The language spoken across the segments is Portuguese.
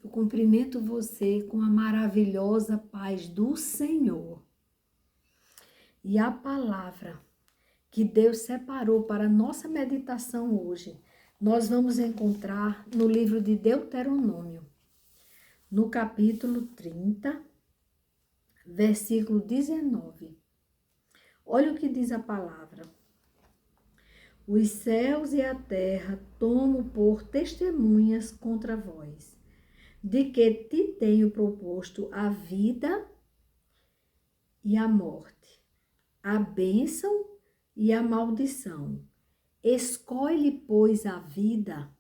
Eu cumprimento você com a maravilhosa paz do Senhor. E a palavra que Deus separou para a nossa meditação hoje, nós vamos encontrar no livro de Deuteronômio, no capítulo 30, versículo 19. Olha o que diz a palavra. Os céus e a terra tomo por testemunhas contra vós, de que te tenho proposto a vida e a morte, a bênção e a maldição. Escolhe, pois, a vida,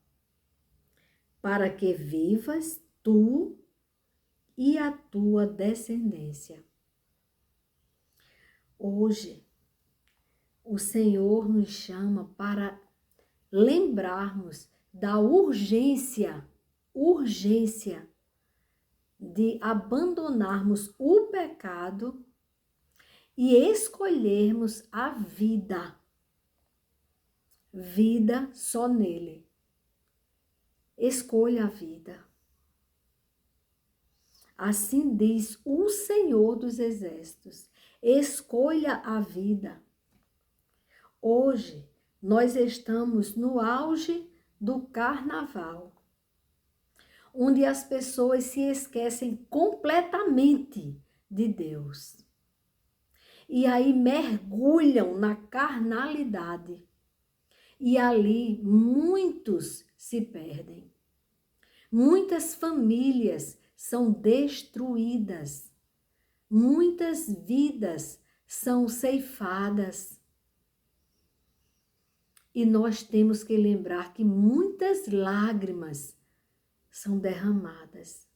para que vivas tu e a tua descendência. Hoje, o Senhor nos chama para lembrarmos da urgência de abandonarmos o pecado e escolhermos a vida só nele. Escolha a vida. Assim diz o Senhor dos Exércitos, escolha a vida. Hoje, nós estamos no auge do carnaval, onde as pessoas se esquecem completamente de Deus. E aí mergulham na carnalidade. E ali muitos se perdem. Muitas famílias são destruídas. Muitas vidas são ceifadas. E nós temos que lembrar que muitas lágrimas são derramadas.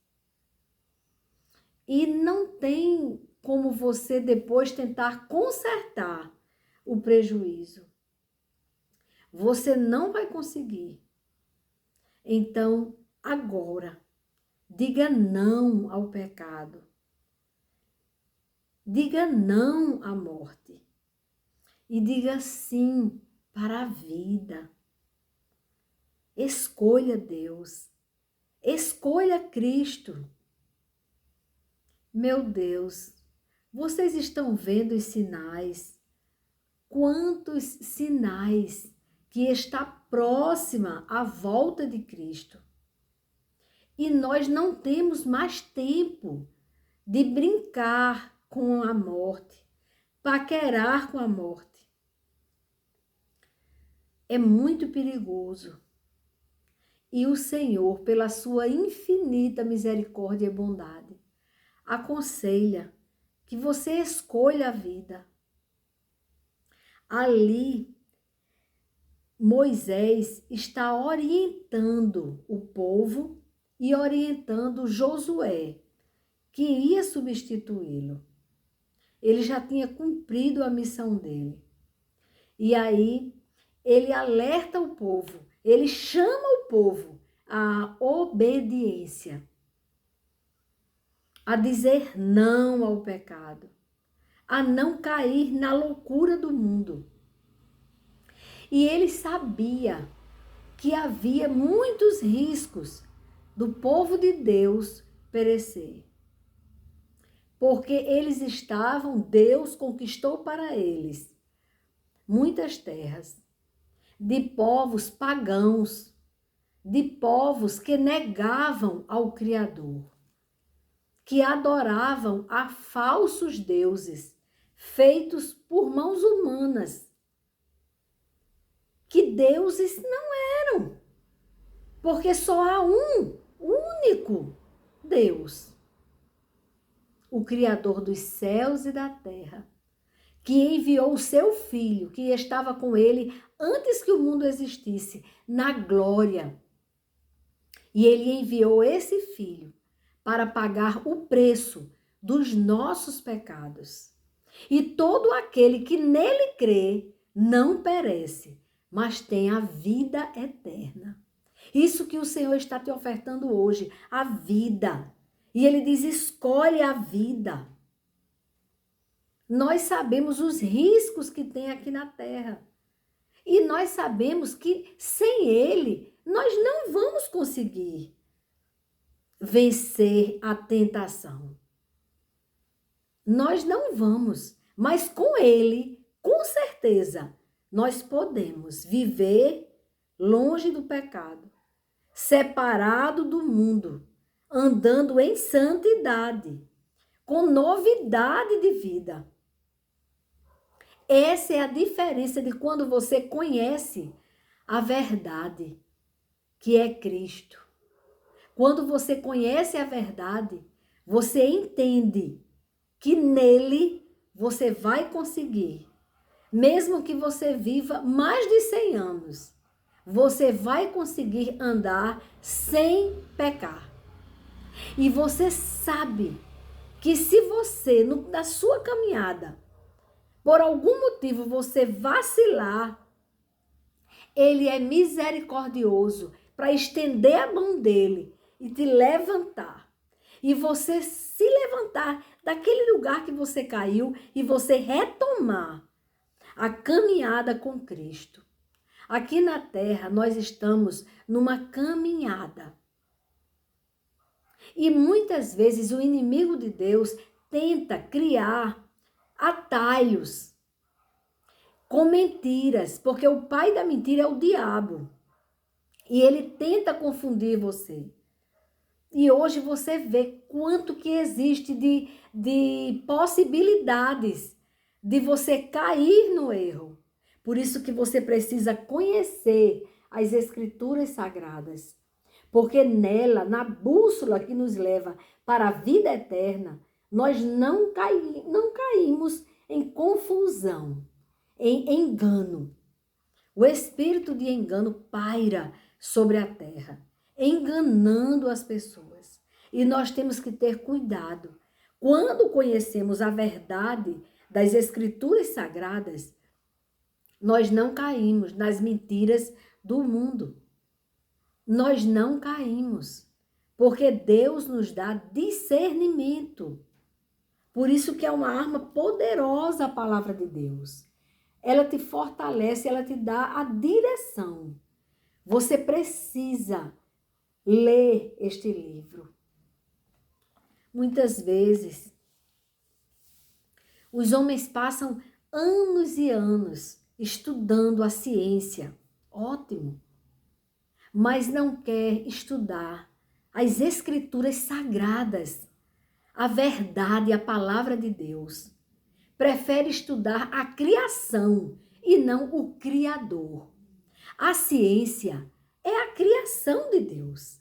E não tem como você depois tentar consertar o prejuízo. Você não vai conseguir. Então, agora, diga não ao pecado. Diga não à morte. E diga sim para a vida. Escolha Deus. Escolha Cristo. Meu Deus, vocês estão vendo os sinais? Quantos sinais que está próxima a volta de Cristo. E nós não temos mais tempo de brincar com a morte, paquerar com a morte. É muito perigoso. E o Senhor, pela sua infinita misericórdia e bondade, aconselha que você escolha a vida. Ali, Moisés está orientando o povo e orientando Josué, que ia substituí-lo. Ele já tinha cumprido a missão dele. E aí, ele alerta o povo, ele chama o povo à obediência, a dizer não ao pecado, a não cair na loucura do mundo. E ele sabia que havia muitos riscos do povo de Deus perecer. Porque Deus conquistou para eles muitas terras, de povos pagãos, de povos que negavam ao Criador, que adoravam a falsos deuses, feitos por mãos humanas, que deuses não eram, porque só há um único Deus, o Criador dos céus e da terra, que enviou o seu Filho, que estava com ele antes que o mundo existisse, na glória. E ele enviou esse Filho para pagar o preço dos nossos pecados. E todo aquele que nele crê não perece, mas tem a vida eterna. Isso que o Senhor está te ofertando hoje, a vida. E ele diz, escolhe a vida. Nós sabemos os riscos que tem aqui na terra. E nós sabemos que sem ele, nós não vamos conseguir vencer a tentação. Nós não vamos, mas com Ele, com certeza, nós podemos viver longe do pecado, separado do mundo, andando em santidade, com novidade de vida. Essa é a diferença de quando você conhece a verdade, que é Cristo. Quando você conhece a verdade, você entende que nele você vai conseguir, mesmo que você viva mais de 100 anos, você vai conseguir andar sem pecar. E você sabe que se você, na sua caminhada, por algum motivo você vacilar, Ele é misericordioso para estender a mão dele e te levantar. E você se levantar daquele lugar que você caiu e você retomar a caminhada com Cristo. Aqui na terra nós estamos numa caminhada. E muitas vezes o inimigo de Deus tenta criar atalhos com mentiras, porque o pai da mentira é o diabo. E ele tenta confundir você. E hoje você vê quanto que existe de possibilidades de você cair no erro. Por isso que você precisa conhecer as Escrituras Sagradas. Porque nela, na bússola que nos leva para a vida eterna, nós não caímos em confusão, em engano. O espírito de engano paira sobre a terra, enganando as pessoas. E nós temos que ter cuidado. Quando conhecemos a verdade das Escrituras Sagradas, nós não caímos nas mentiras do mundo. Nós não caímos, porque Deus nos dá discernimento. Por isso que é uma arma poderosa a palavra de Deus. Ela te fortalece, ela te dá a direção. Você precisa ler este livro. Muitas vezes, os homens passam anos e anos estudando a ciência. Ótimo. Mas não quer estudar as Escrituras Sagradas, a verdade, a palavra de Deus. Prefere estudar a criação e não o Criador. A ciência é a criação de Deus.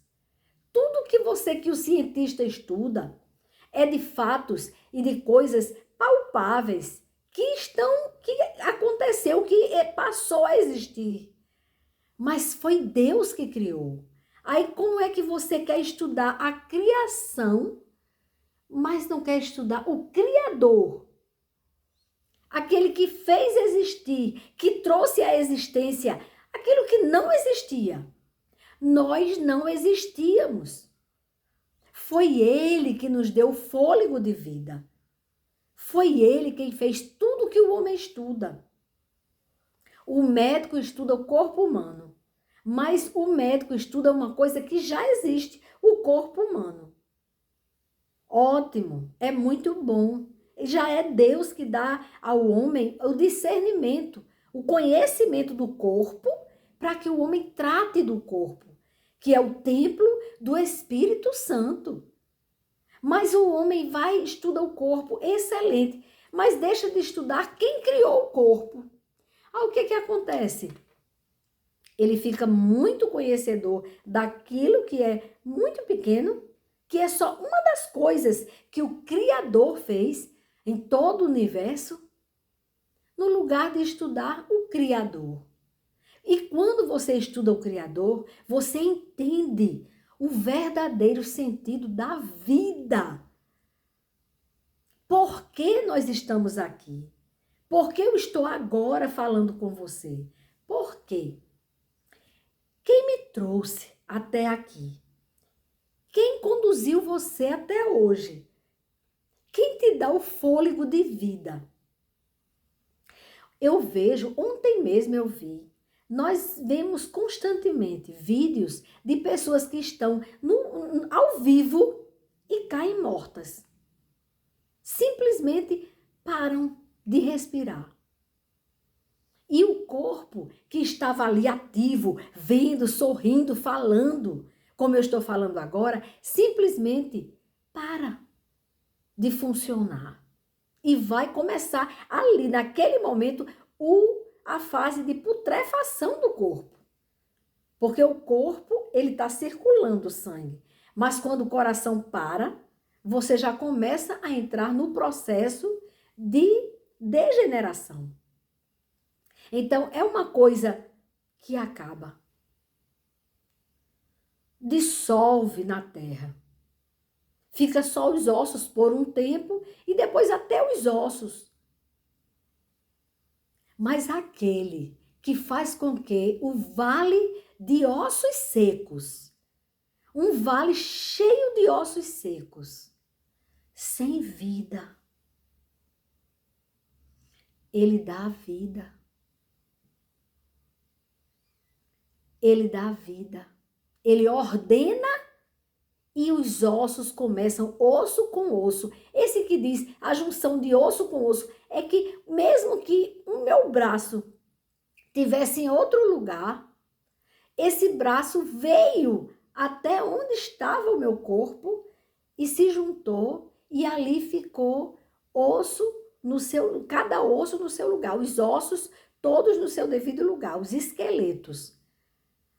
Tudo que o cientista estuda é de fatos e de coisas palpáveis que aconteceu, que passou a existir. Mas foi Deus que criou. Aí como é que você quer estudar a criação, mas não quer estudar o Criador? Aquele que fez existir, que trouxe à existência aquilo que não existia. Nós não existíamos. Foi Ele que nos deu o fôlego de vida. Foi Ele quem fez tudo que o homem estuda. O médico estuda o corpo humano, mas o médico estuda uma coisa que já existe, o corpo humano. Ótimo, é muito bom. Já é Deus que dá ao homem o discernimento, o conhecimento do corpo, para que o homem trate do corpo, que é o templo do Espírito Santo. Mas o homem vai e estuda o corpo, excelente, mas deixa de estudar quem criou o corpo. O que acontece? Ele fica muito conhecedor daquilo que é muito pequeno, que é só uma das coisas que o Criador fez em todo o universo, no lugar de estudar o Criador. E quando você estuda o Criador, você entende o verdadeiro sentido da vida. Por que nós estamos aqui? Por que eu estou agora falando com você? Por quê? Quem me trouxe até aqui? Quem conduziu você até hoje? Quem te dá o fôlego de vida? Eu vejo, ontem mesmo eu vi, Nós vemos constantemente vídeos de pessoas que estão ao vivo e caem mortas. Simplesmente param de respirar. E o corpo que estava ali ativo, vendo, sorrindo, falando, como eu estou falando agora, simplesmente para de funcionar. E vai começar ali, naquele momento, a fase de putrefação do corpo. Porque o corpo, ele está circulando o sangue. Mas quando o coração para, você já começa a entrar no processo de degeneração. Então, é uma coisa que acaba. Dissolve na terra. Fica só os ossos por um tempo e depois até os ossos. Mas aquele que faz com que o vale de ossos secos, um vale cheio de ossos secos, sem vida, ele dá a vida. Ele dá a vida. Ele ordena e os ossos começam osso com osso. Esse que diz a junção de osso com osso é que mesmo que o meu braço tivesse em outro lugar, esse braço veio até onde estava o meu corpo e se juntou e ali ficou osso cada osso no seu lugar, os ossos todos no seu devido lugar, os esqueletos.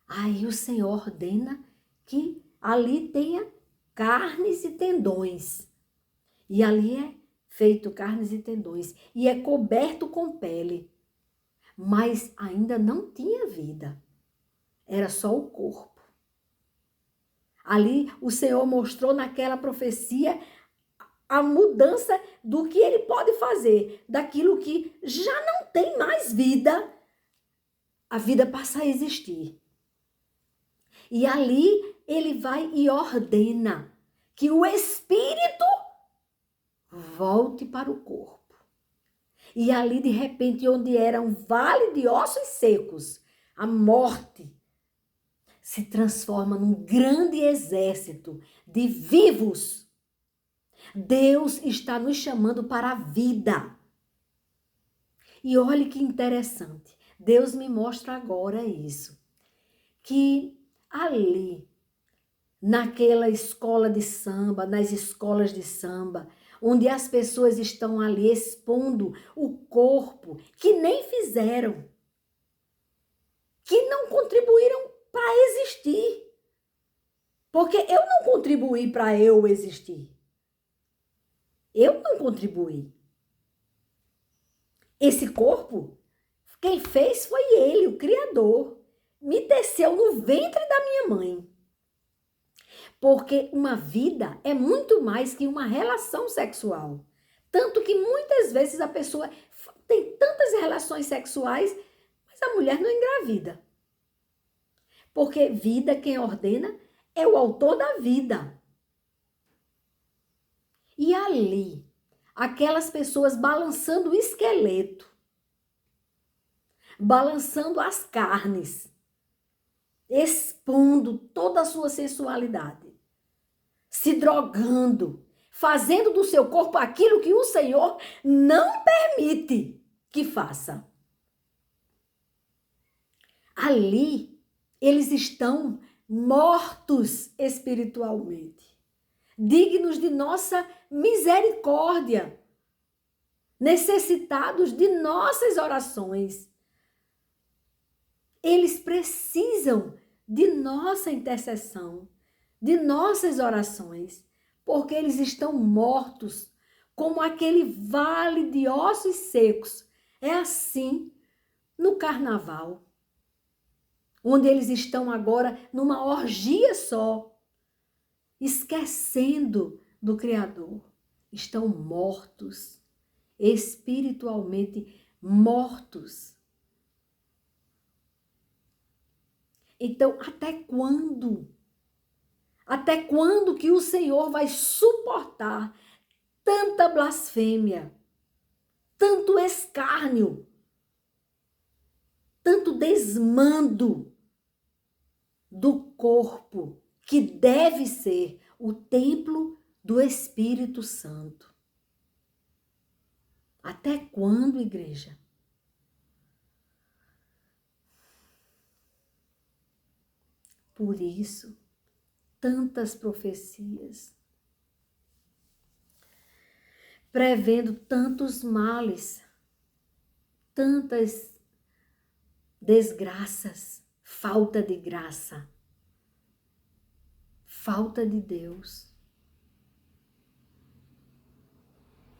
Aí o Senhor ordena que ali tenha carnes e tendões. E ali é feito carnes e tendões. E é coberto com pele. Mas ainda não tinha vida. Era só o corpo. Ali o Senhor mostrou naquela profecia a mudança do que ele pode fazer. Daquilo que já não tem mais vida. A vida passa a existir. E ali ele vai e ordena que o espírito volte para o corpo. E ali, de repente, onde era um vale de ossos secos, a morte se transforma num grande exército de vivos. Deus está nos chamando para a vida. E olhe que interessante. Deus me mostra agora isso. Que ali, naquela escola de samba, nas escolas de samba, onde as pessoas estão ali expondo o corpo que nem fizeram, que não contribuíram para existir. Porque eu não contribuí para eu existir. Eu não contribuí. Esse corpo, quem fez foi ele, o Criador. Me teceu no ventre da minha mãe. Porque uma vida é muito mais que uma relação sexual. Tanto que muitas vezes a pessoa tem tantas relações sexuais, mas a mulher não engravida. Porque vida, quem ordena, é o autor da vida. E ali, aquelas pessoas balançando o esqueleto, balançando as carnes, expondo toda a sua sensualidade, se drogando, fazendo do seu corpo aquilo que o Senhor não permite que faça. Ali, eles estão mortos espiritualmente, dignos de nossa misericórdia, necessitados de nossas orações. Eles precisam de nossa intercessão, de nossas orações, porque eles estão mortos, como aquele vale de ossos secos. É assim no carnaval, onde eles estão agora numa orgia só, esquecendo do Criador. Estão mortos, espiritualmente mortos. Então, até quando? Até quando que o Senhor vai suportar tanta blasfêmia, tanto escárnio? tanto desmando do corpo que deve ser o templo do Espírito Santo. Até quando, igreja? Por isso, tantas profecias, prevendo tantos males, tantas desgraças, falta de graça, falta de Deus.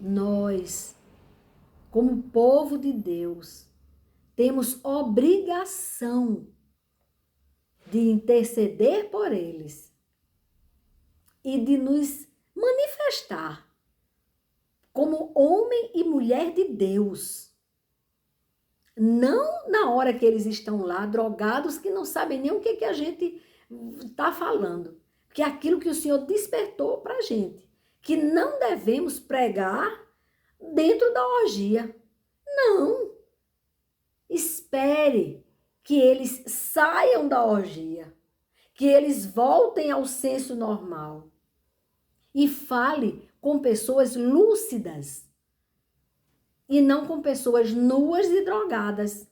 Nós, como povo de Deus, temos obrigação de interceder por eles e de nos manifestar como homem e mulher de Deus. Não na hora que eles estão lá, drogados, que não sabem nem o que a gente está falando. Porque é aquilo que o Senhor despertou para a gente, que não devemos pregar dentro da orgia. Não. Espere que eles saiam da orgia, que eles voltem ao senso normal e fale com pessoas lúcidas e não com pessoas nuas e drogadas.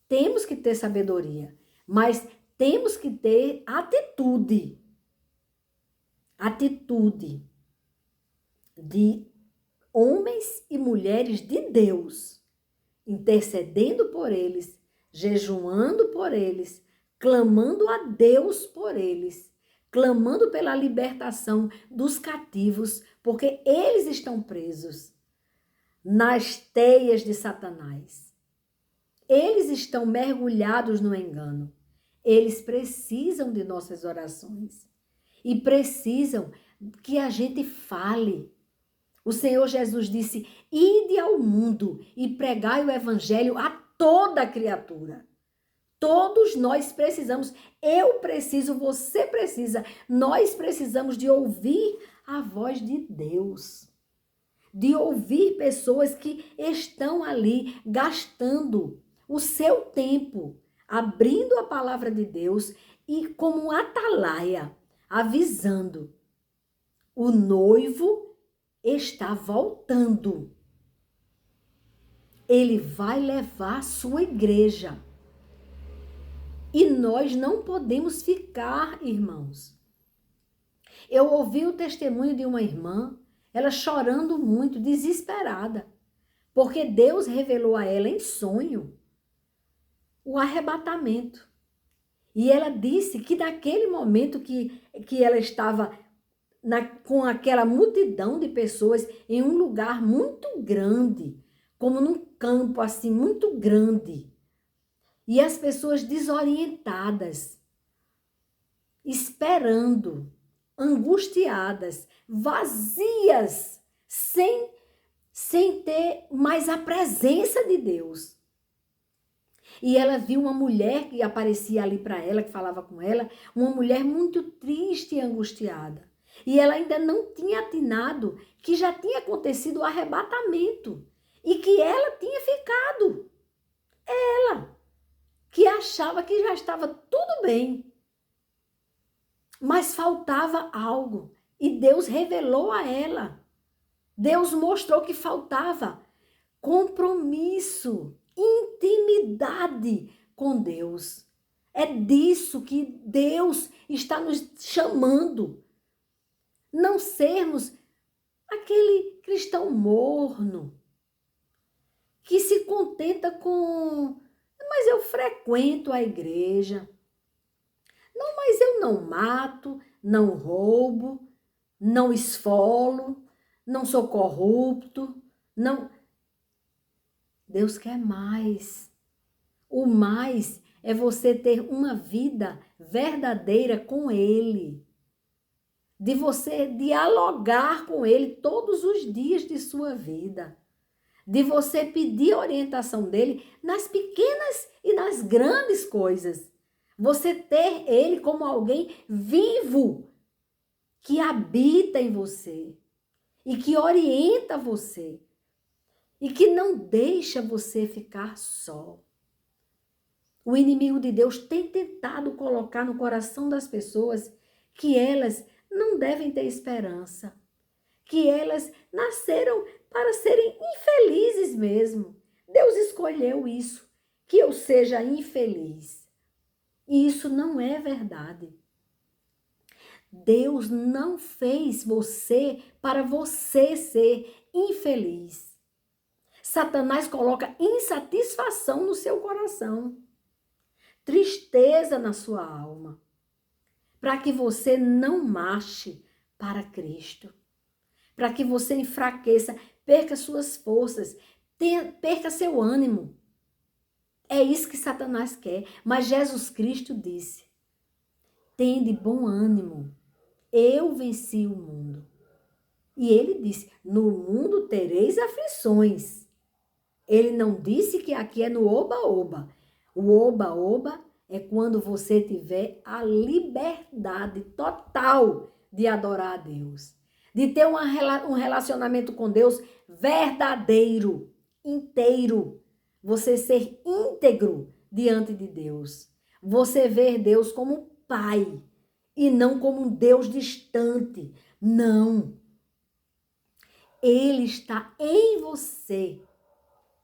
Temos que ter sabedoria, mas temos que ter atitude. Atitude de homens e mulheres de Deus, intercedendo por eles, jejuando por eles, clamando a Deus por eles, clamando pela libertação dos cativos, porque eles estão presos nas teias de Satanás. Eles estão mergulhados no engano. Eles precisam de nossas orações e precisam que a gente fale. O Senhor Jesus disse: ide ao mundo e pregai o evangelho a toda criatura. Todos nós precisamos, eu preciso, você precisa, nós precisamos de ouvir a voz de Deus. De ouvir pessoas que estão ali gastando o seu tempo, abrindo a palavra de Deus e como um atalaia, avisando: o noivo está voltando. Ele vai levar a sua igreja. E nós não podemos ficar, irmãos. Eu ouvi o testemunho de uma irmã, ela chorando muito, desesperada, porque Deus revelou a ela em sonho o arrebatamento. E ela disse que naquele momento que ela estava com aquela multidão de pessoas em um lugar muito grande, como num campo assim muito grande, e as pessoas desorientadas, esperando, angustiadas, vazias, sem ter mais a presença de Deus. E ela viu uma mulher que aparecia ali para ela, que falava com ela, uma mulher muito triste e angustiada. E ela ainda não tinha atinado que já tinha acontecido o arrebatamento e que ela tinha ficado. Ela, que achava que já estava tudo bem. Mas faltava algo. E Deus revelou a ela. Deus mostrou que faltava compromisso, intimidade com Deus. É disso que Deus está nos chamando. Não sermos aquele cristão morno que se contenta com: mas eu frequento a igreja. Não, mas eu não mato, não roubo, não esfolo, não sou corrupto, não. Deus quer mais. O mais é você ter uma vida verdadeira com Ele. De você dialogar com Ele todos os dias de sua vida. De você pedir orientação dele nas pequenas e nas grandes coisas. Você ter ele como alguém vivo que habita em você e que orienta você e que não deixa você ficar só. O inimigo de Deus tem tentado colocar no coração das pessoas que elas não devem ter esperança, que elas nasceram para serem infelizes mesmo. Deus escolheu isso, que eu seja infeliz. E isso não é verdade. Deus não fez você para você ser infeliz. Satanás coloca insatisfação no seu coração, tristeza na sua alma, para que você não marche para Cristo, para que você enfraqueça, perca suas forças, perca seu ânimo. É isso que Satanás quer. Mas Jesus Cristo disse: tende bom ânimo, eu venci o mundo. E ele disse: no mundo tereis aflições. Ele não disse que aqui é no oba-oba. O oba-oba é quando você tiver a liberdade total de adorar a Deus, de ter um relacionamento com Deus verdadeiro, inteiro. Você ser íntegro diante de Deus. Você ver Deus como Pai e não como um Deus distante. Não. Ele está em você.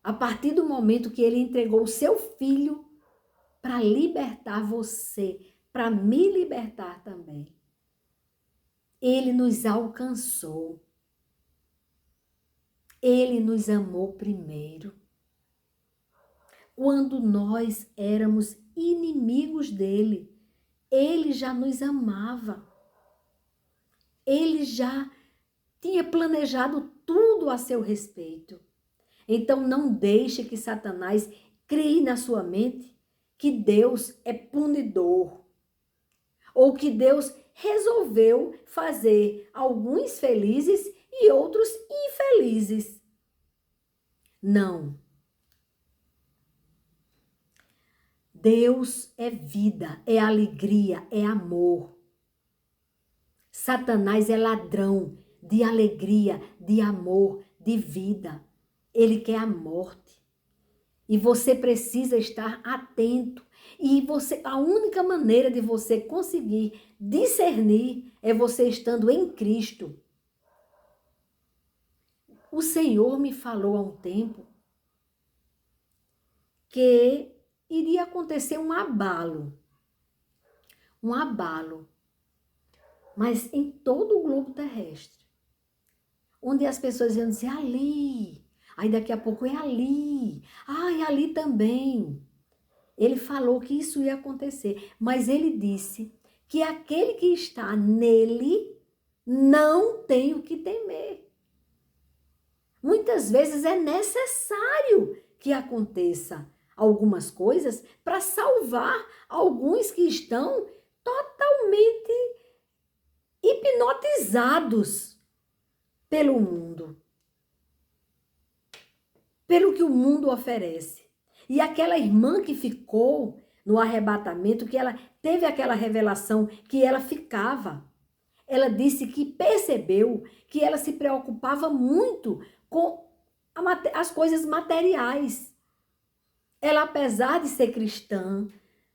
A partir do momento que ele entregou o seu filho para libertar você, para me libertar também. Ele nos alcançou. Ele nos amou primeiro. Quando nós éramos inimigos dele, ele já nos amava. Ele já tinha planejado tudo a seu respeito. Então não deixe que Satanás crie na sua mente que Deus é punidor, ou que Deus resolveu fazer alguns felizes e outros infelizes. Não. Deus é vida, é alegria, é amor. Satanás é ladrão de alegria, de amor, de vida. Ele quer a morte. E você precisa estar atento. E a única maneira de você conseguir discernir é você estando em Cristo. O Senhor me falou há um tempo que iria acontecer um abalo, mas em todo o globo terrestre, onde as pessoas iam dizer ali, aí daqui a pouco é ali, ai, ali também. Ele falou que isso ia acontecer, mas ele disse que aquele que está nele não tem o que temer. Muitas vezes é necessário que aconteça algumas coisas para salvar alguns que estão totalmente hipnotizados pelo mundo, pelo que o mundo oferece. E aquela irmã que ficou no arrebatamento, que ela teve aquela revelação que ela ficava, ela disse que percebeu que ela se preocupava muito com as coisas materiais. Ela, apesar de ser cristã,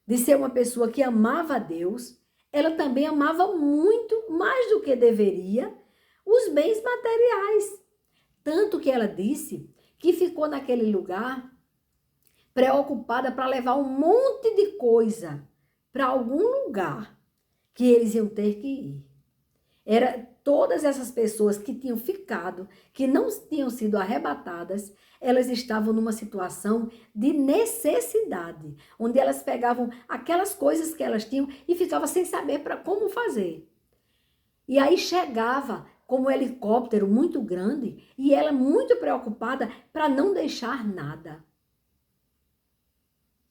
de ser uma pessoa que amava a Deus, ela também amava muito, mais do que deveria, os bens materiais. Tanto que ela disse que ficou naquele lugar preocupada para levar um monte de coisa para algum lugar que eles iam ter que ir. Era todas essas pessoas que tinham ficado, que não tinham sido arrebatadas, elas estavam numa situação de necessidade, onde elas pegavam aquelas coisas que elas tinham e ficavam sem saber para como fazer. E aí chegava como um helicóptero muito grande e ela muito preocupada para não deixar nada.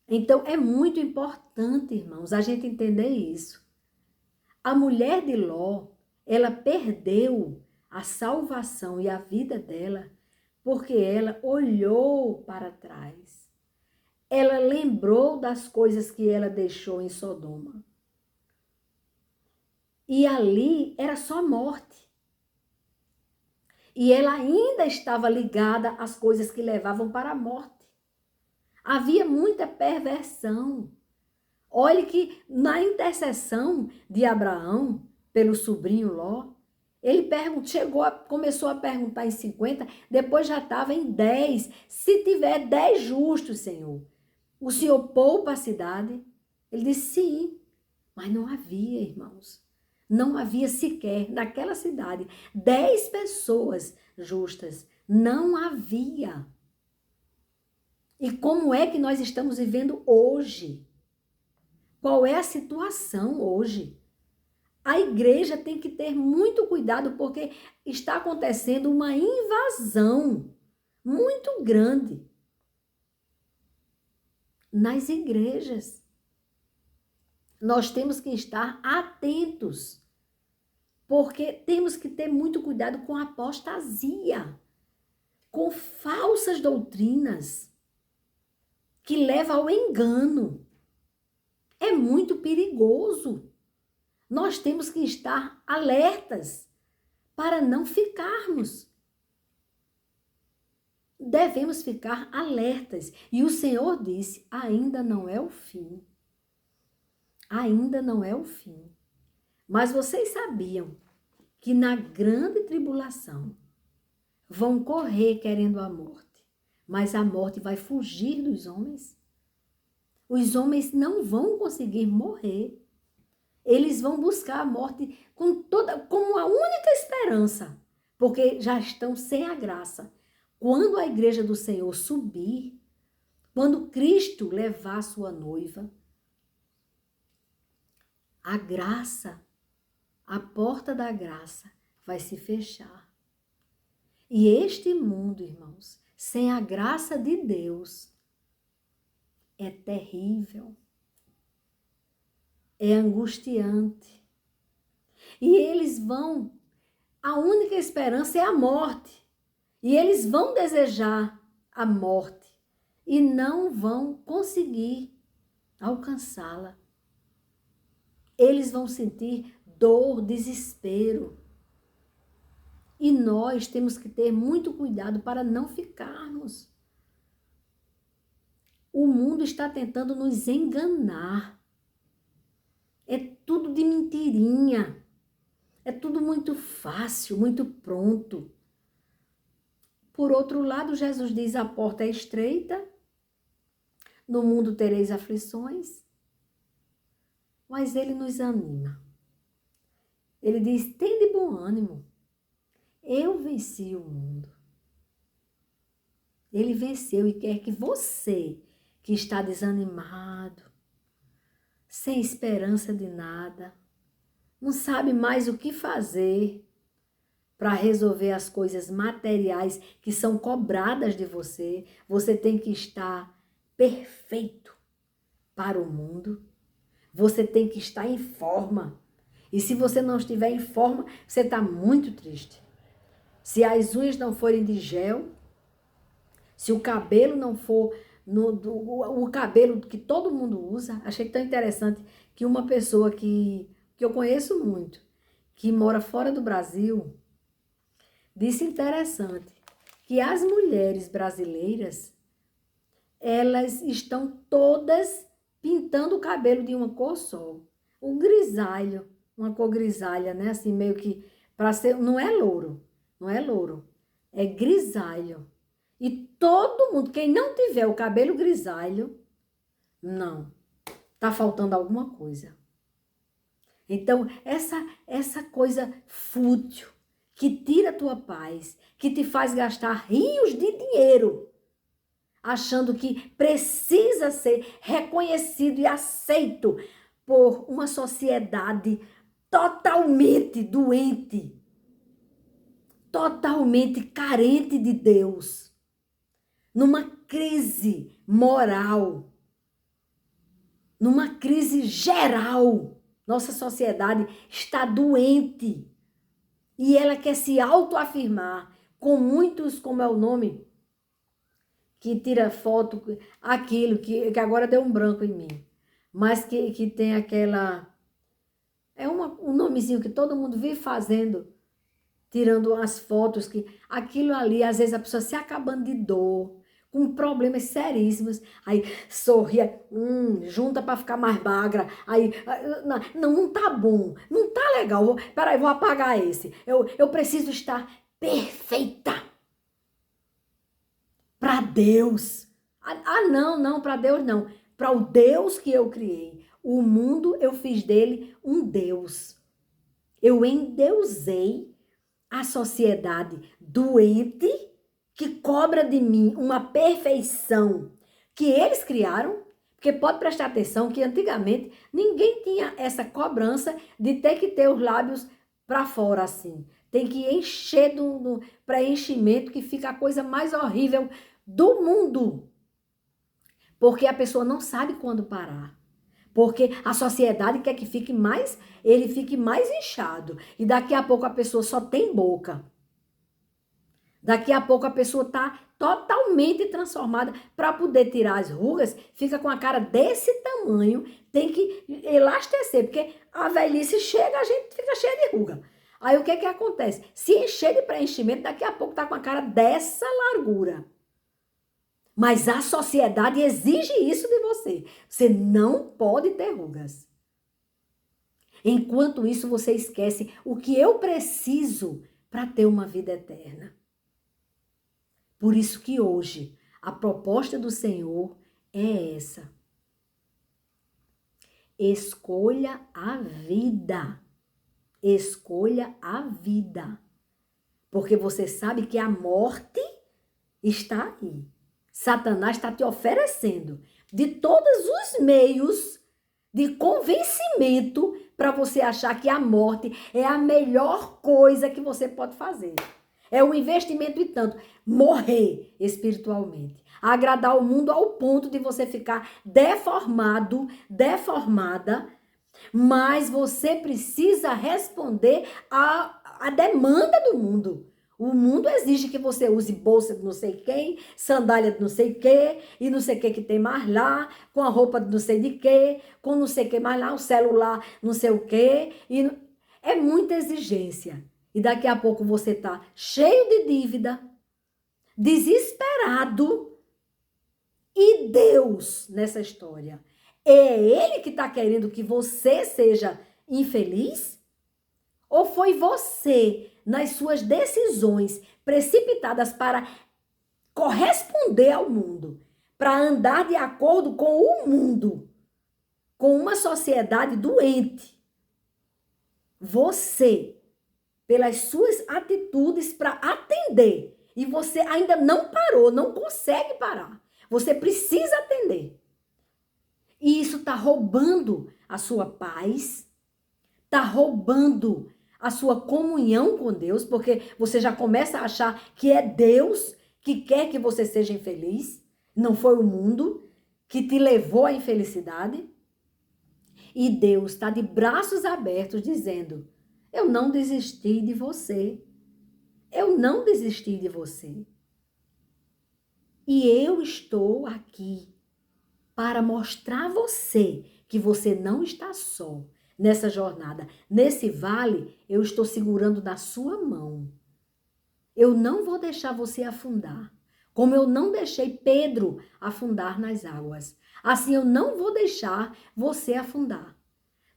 Então é muito importante, irmãos, a gente entender isso. A mulher de Ló, ela perdeu a salvação e a vida dela porque ela olhou para trás. Ela lembrou das coisas que ela deixou em Sodoma. E ali era só morte. E ela ainda estava ligada às coisas que levavam para a morte. Havia muita perversão. Olhe que na intercessão de Abraão pelo sobrinho Ló, ele começou a perguntar em 50, depois já estava em 10. Se tiver 10 justos, Senhor, o Senhor poupa a cidade? Ele disse sim, mas não havia, irmãos. Não havia sequer naquela cidade 10 pessoas justas. Não havia. E como é que nós estamos vivendo hoje? Qual é a situação hoje? A igreja tem que ter muito cuidado porque está acontecendo uma invasão muito grande nas igrejas. Nós temos que estar atentos, porque temos que ter muito cuidado com a apostasia, com falsas doutrinas que levam ao engano. É muito perigoso. Nós temos que estar alertas para não ficarmos. Devemos ficar alertas. E o Senhor disse, ainda não é o fim. Ainda não é o fim. Mas vocês sabiam que na grande tribulação vão correr querendo a morte, mas a morte vai fugir dos homens? Os homens não vão conseguir morrer. Eles vão buscar a morte como a única esperança, porque já estão sem a graça. Quando a igreja do Senhor subir, quando Cristo levar a sua noiva, a graça, a porta da graça vai se fechar. E este mundo, irmãos, sem a graça de Deus, é terrível. É angustiante. E eles a única esperança é a morte. E eles vão desejar a morte e não vão conseguir alcançá-la. Eles vão sentir dor, desespero. E nós temos que ter muito cuidado para não ficarmos. O mundo está tentando nos enganar. É tudo de mentirinha. É tudo muito fácil, muito pronto. Por outro lado, Jesus diz, a porta é estreita, no mundo tereis aflições, mas ele nos anima. Ele diz, tem de bom ânimo, eu venci o mundo. Ele venceu e quer que você, que está desanimado, sem esperança de nada, não sabe mais o que fazer para resolver as coisas materiais que são cobradas de você, você tem que estar perfeito para o mundo. Você tem que estar em forma. E se você não estiver em forma, você está muito triste. Se as unhas não forem de gel, se o cabelo não for o cabelo que todo mundo usa, achei tão interessante que uma pessoa que eu conheço muito, que mora fora do Brasil, disse interessante que as mulheres brasileiras, elas estão todas pintando o cabelo de uma cor só. O grisalho, uma cor grisalha, né? Assim, meio que para ser, não é louro, é grisalho. E todo mundo, quem não tiver o cabelo grisalho, não, tá faltando alguma coisa. Então, essa coisa fútil, que tira a tua paz, que te faz gastar rios de dinheiro, achando que precisa ser reconhecido e aceito por uma sociedade totalmente doente, totalmente carente de Deus, numa crise moral, numa crise geral. Nossa sociedade está doente e ela quer se autoafirmar com muitos, como é o nome, que tira foto, aquilo que agora deu um branco em mim, mas que tem aquela, um nomezinho que todo mundo vive fazendo, tirando as fotos, que aquilo ali, às vezes a pessoa se acabando de dor, com problemas seríssimos, aí sorria, junta para ficar mais magra, aí, não tá bom, não tá legal, peraí, vou apagar esse, eu preciso estar perfeita para Deus. Não, para Deus não, para o Deus que eu criei. O mundo eu fiz dele um Deus. Eu endeusei a sociedade doente que cobra de mim uma perfeição que eles criaram, porque pode prestar atenção que antigamente ninguém tinha essa cobrança de ter que ter os lábios para fora assim. Tem que encher do preenchimento, que fica a coisa mais horrível do mundo. Porque a pessoa não sabe quando parar. Porque a sociedade quer que ele fique mais inchado. E daqui a pouco a pessoa só tem boca. Daqui a pouco a pessoa está totalmente transformada. Para poder tirar as rugas, fica com a cara desse tamanho, tem que elastecer, porque a velhice chega, a gente fica cheia de ruga. Aí o que acontece? Se encher de preenchimento, daqui a pouco está com a cara dessa largura. Mas a sociedade exige isso de você. Você não pode ter rugas. Enquanto isso, você esquece o que eu preciso para ter uma vida eterna. Por isso que hoje a proposta do Senhor é essa. Escolha a vida. Escolha a vida. Porque você sabe que a morte está aí. Satanás está te oferecendo de todos os meios de convencimento para você achar que a morte é a melhor coisa que você pode fazer. É um investimento e tanto. Morrer espiritualmente. Agradar o mundo ao ponto de você ficar deformado, deformada, mas você precisa responder à demanda do mundo. O mundo exige que você use bolsa de não sei quem, sandália de não sei quê, e não sei o que tem mais lá, com a roupa de não sei de quê, com não sei o que mais lá, o celular não sei o quê. É muita exigência. E daqui a pouco você tá cheio de dívida, desesperado, e Deus nessa história. É Ele que está querendo que você seja infeliz? Ou foi você, nas suas decisões precipitadas para corresponder ao mundo, para andar de acordo com o mundo, com uma sociedade doente? Você, pelas suas atitudes para atender, e você ainda não parou, não consegue parar. Você precisa atender. E isso está roubando a sua paz, está roubando a sua comunhão com Deus, porque você já começa a achar que é Deus que quer que você seja infeliz, não foi o mundo que te levou à infelicidade. E Deus está de braços abertos dizendo: eu não desisti de você. Eu não desisti de você. E eu estou aqui para mostrar a você que você não está só nessa jornada. Nesse vale, eu estou segurando na sua mão. Eu não vou deixar você afundar, como eu não deixei Pedro afundar nas águas. Assim, eu não vou deixar você afundar.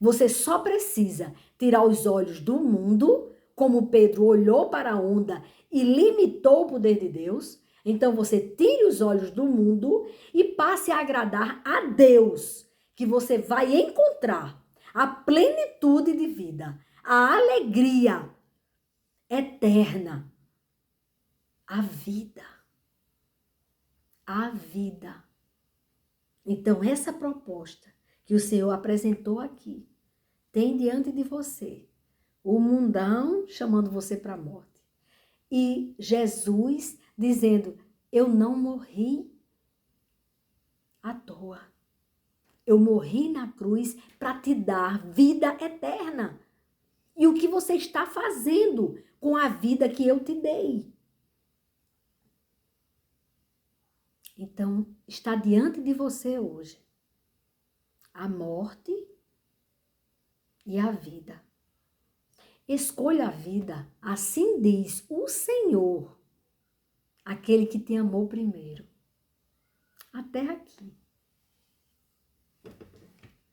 Você só precisa tirar os olhos do mundo, como Pedro olhou para a onda e limitou o poder de Deus. Então você tire os olhos do mundo e passe a agradar a Deus, que você vai encontrar a plenitude de vida, a alegria eterna, a vida. A vida. Então essa proposta que o Senhor apresentou aqui, tem diante de você o mundão chamando você para a morte. E Jesus dizendo: eu não morri à toa. Eu morri na cruz para te dar vida eterna. E o que você está fazendo com a vida que eu te dei? Então, está diante de você hoje a morte e a vida. Escolha a vida, assim diz o Senhor, aquele que te amou primeiro. Até aqui.